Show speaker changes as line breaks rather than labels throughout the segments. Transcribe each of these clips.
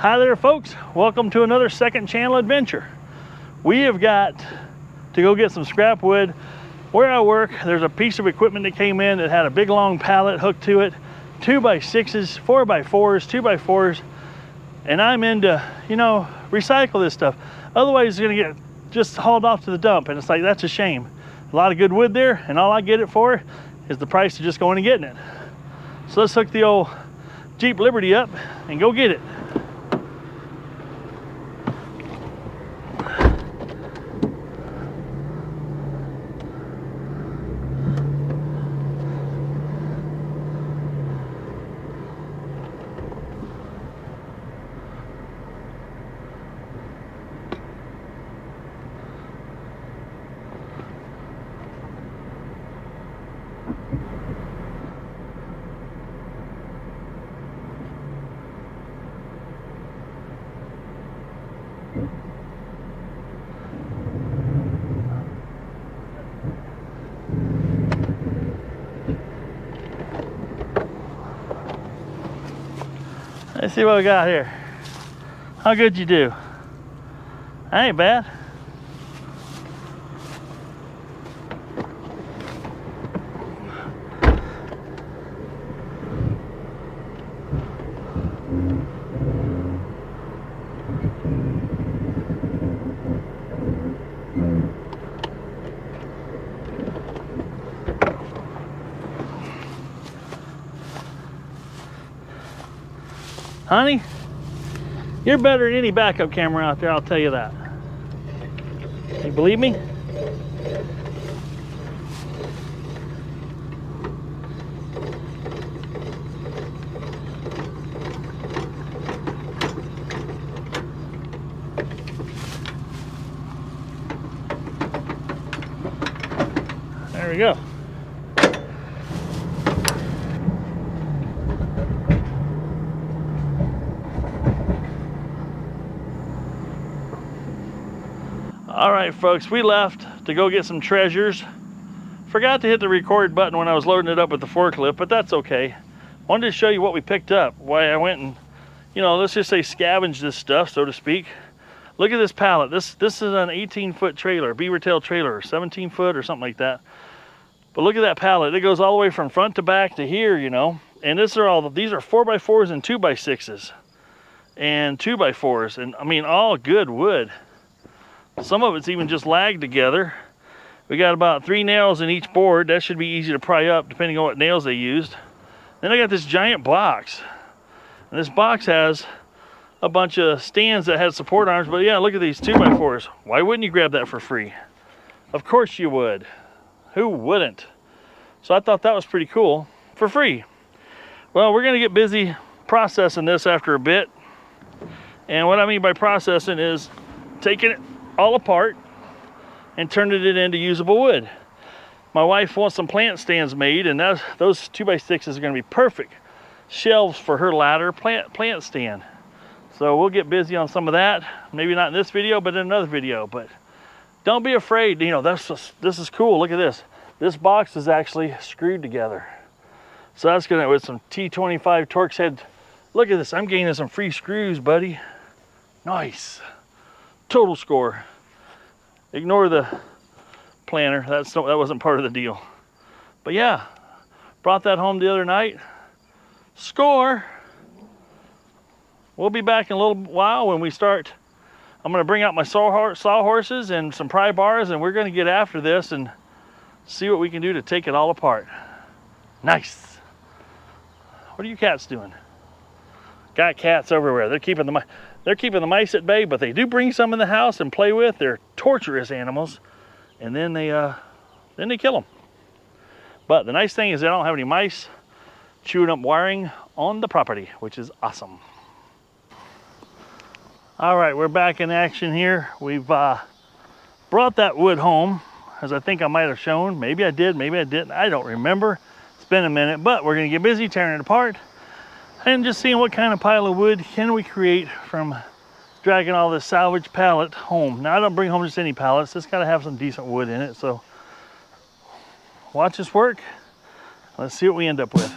Hi there folks, welcome to another second channel adventure. We have got to go get some scrap wood. Where I work, there's a piece of equipment that came in that had a big long pallet hooked to it, 2x6s, 4x4s, 2x4s, and I'm into, recycle this stuff. Otherwise it's gonna get just hauled off to the dump, and it's like, that's a shame. A lot of good wood there, and all I get it for is the price of just going and getting it. So let's hook the old Jeep Liberty up and go get it. Let's see what we got here. How good you do? That ain't bad. Honey, you're better than any backup camera out there, I'll tell you that. You believe me? There we go. All right, folks, we left to go get some treasures. Forgot to hit the record button when I was loading it up with the forklift, but that's okay. Wanted to show you what we picked up, why I went and, let's just say scavenged this stuff, so to speak. Look at this pallet. This is an 18-foot trailer, beaver tail trailer, 17-foot or something like that. But look at that pallet. It goes all the way from front to back to here, And these are 4x4s and 2x6s and 2x4s, and I mean all good wood. Some of it's even just lagged together. We got about 3 nails in each board. That should be easy to pry up depending on what nails they used. Then I got this giant box. And this box has a bunch of stands that had support arms. But yeah, look at these 2x4s. Why wouldn't you grab that for free? Of course you would. Who wouldn't? So I thought that was pretty cool. For free. Well, we're going to get busy processing this after a bit. And what I mean by processing is taking it all apart and turning it into usable wood. My wife wants some plant stands made, and those 2x6s are going to be perfect shelves for her ladder plant stand. So we'll get busy on some of that. Maybe not in this video, but in another video. But don't be afraid. This is cool. Look at this. This box is actually screwed together. So that's gonna, with some T25 Torx head. Look at this. I'm gaining some free screws, buddy. Nice. Total score. Ignore the planner. That wasn't part of the deal. But yeah, brought that home the other night. Score. We'll be back in a little while when we start. I'm going to bring out my sawhorses and some pry bars, and we're going to get after this and see what we can do to take it all apart. Nice. What are you cats doing? Got cats everywhere. They're keeping the mice at bay, but they do bring some in the house and play with. They're torturous animals, and then they kill them. But the nice thing is they don't have any mice chewing up wiring on the property, which is awesome. All right, we're back in action here. We've brought that wood home, as I think I might have shown. Maybe I did, maybe I didn't. I don't remember. It's been a minute, but we're gonna get busy tearing it apart and just seeing what kind of pile of wood can we create from dragging all this salvage pallet home. Now, I don't bring home just any pallets. It's got to have some decent wood in it. So watch this work. Let's see what we end up with.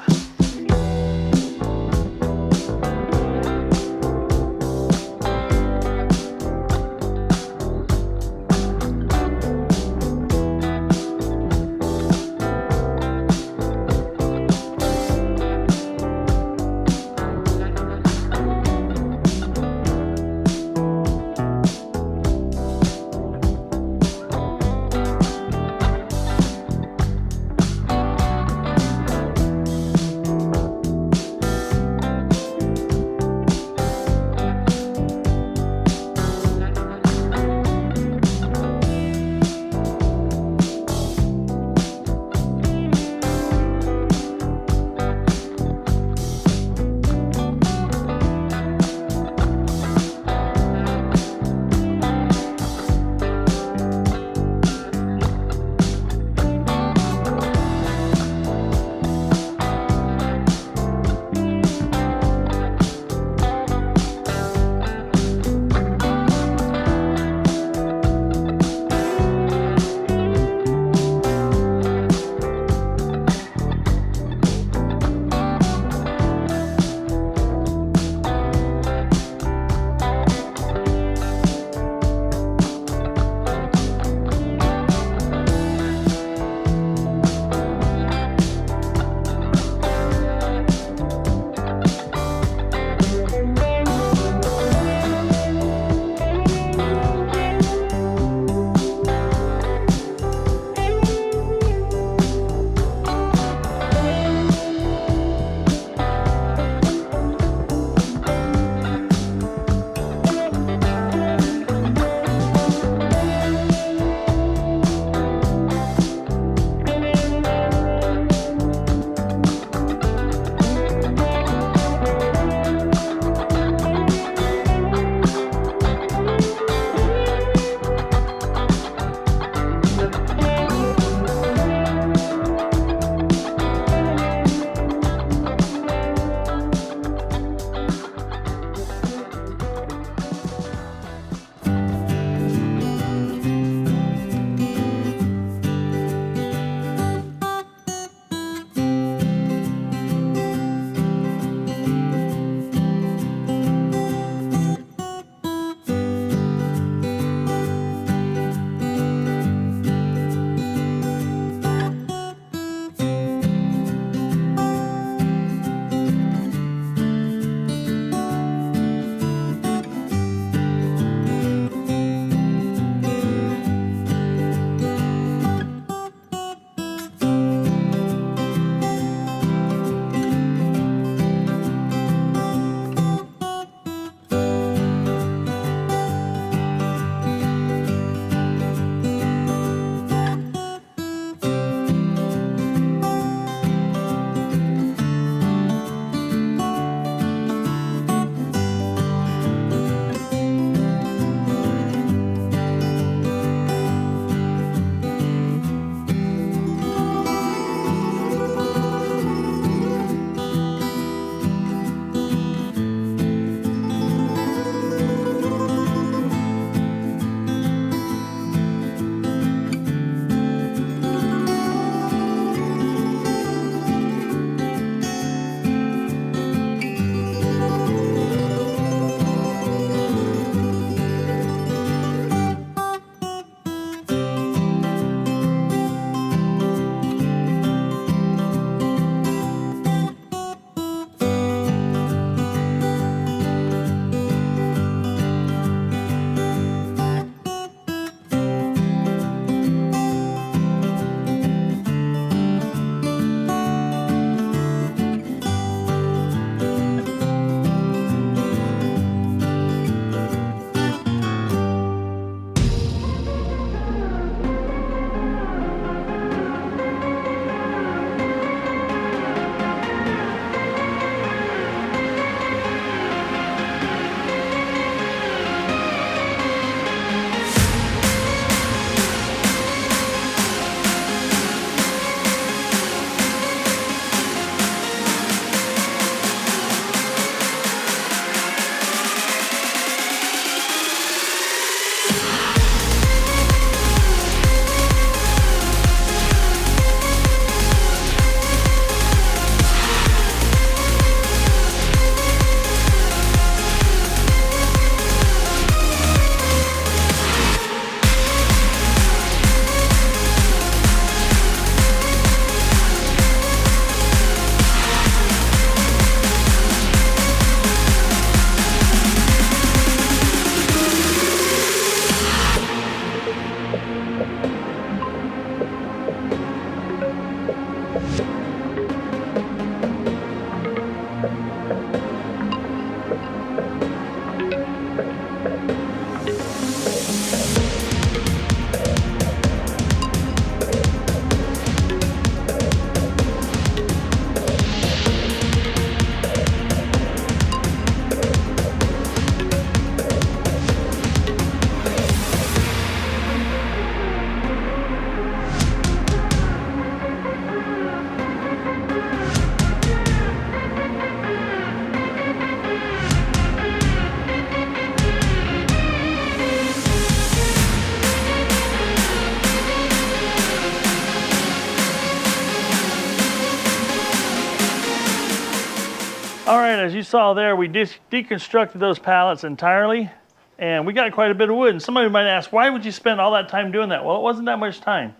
All right, as you saw there, we deconstructed those pallets entirely, and we got quite a bit of wood. And somebody might ask, why would you spend all that time doing that? Well, it wasn't that much time.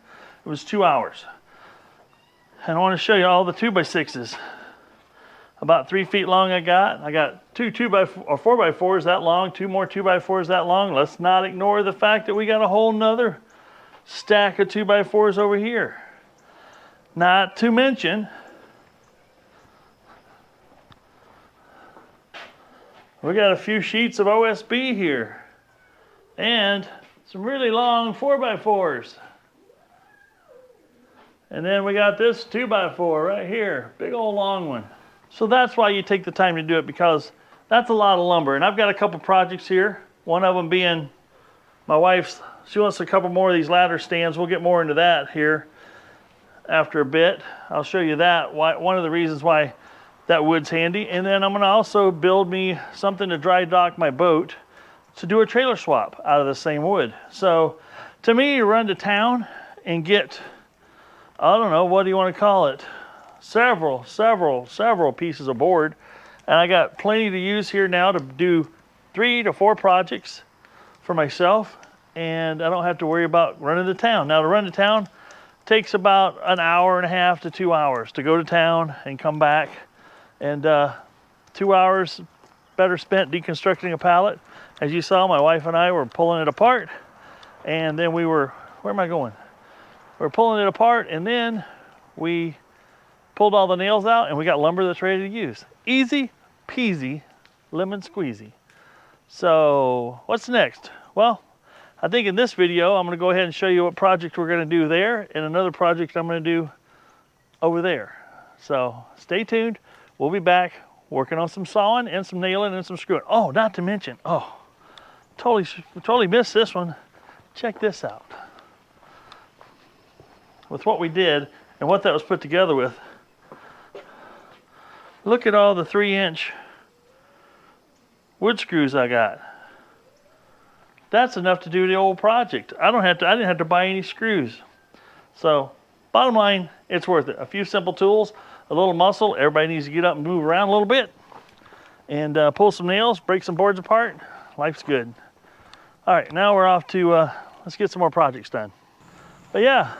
It was 2 hours. And I want to show you all the 2x6s. About 3 feet long I got two 4x4s that long, 2 more 2x4s that long. Let's not ignore the fact that we got a whole nother stack of 2x4s over here. Not to mention, we got a few sheets of OSB here and some really long 4x4s. And then we got this 2x4 right here, big old long one. So that's why you take the time to do it, because that's a lot of lumber. And I've got a couple projects here. One of them being my wife's, she wants a couple more of these ladder stands. We'll get more into that here after a bit. I'll show you that, one of the reasons why that wood's handy. And then I'm gonna also build me something to dry dock my boat to do a trailer swap out of the same wood. So to me, you run to town and get, I don't know, what do you want to call it? Several pieces of board. And I got plenty to use here now to do 3 to 4 projects for myself. And I don't have to worry about running to town. Now to run to town takes about an hour and a half to 2 hours to go to town and come back. And 2 hours better spent deconstructing a pallet. As you saw, my wife and I were pulling it apart, and then we were, where am I going? We're pulling it apart, and then we pulled all the nails out, and we got lumber that's ready to use. Easy peasy, lemon squeezy. So what's next? Well, I think in this video, I'm gonna go ahead and show you what project we're gonna do there, and another project I'm gonna do over there. So stay tuned. We'll be back working on some sawing and some nailing and some screwing. Oh, not to mention, totally missed this one. Check this out. With what we did and what that was put together with, look at all the 3-inch wood screws I got. That's enough to do the old project. I didn't have to buy any screws. So bottom line, it's worth it. A few simple tools, a little muscle. Everybody needs to get up and move around a little bit, and pull some nails, break some boards apart. Life's good. All right, now we're off to, let's get some more projects done. But yeah,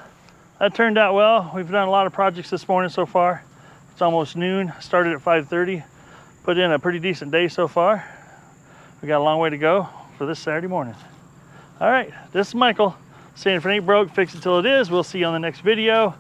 that turned out well. We've done a lot of projects this morning so far. It's almost noon, started at 5:30. Put in a pretty decent day so far. We got a long way to go for this Saturday morning. All right, this is Michael saying if it ain't broke, fix it till it is. We'll see you on the next video.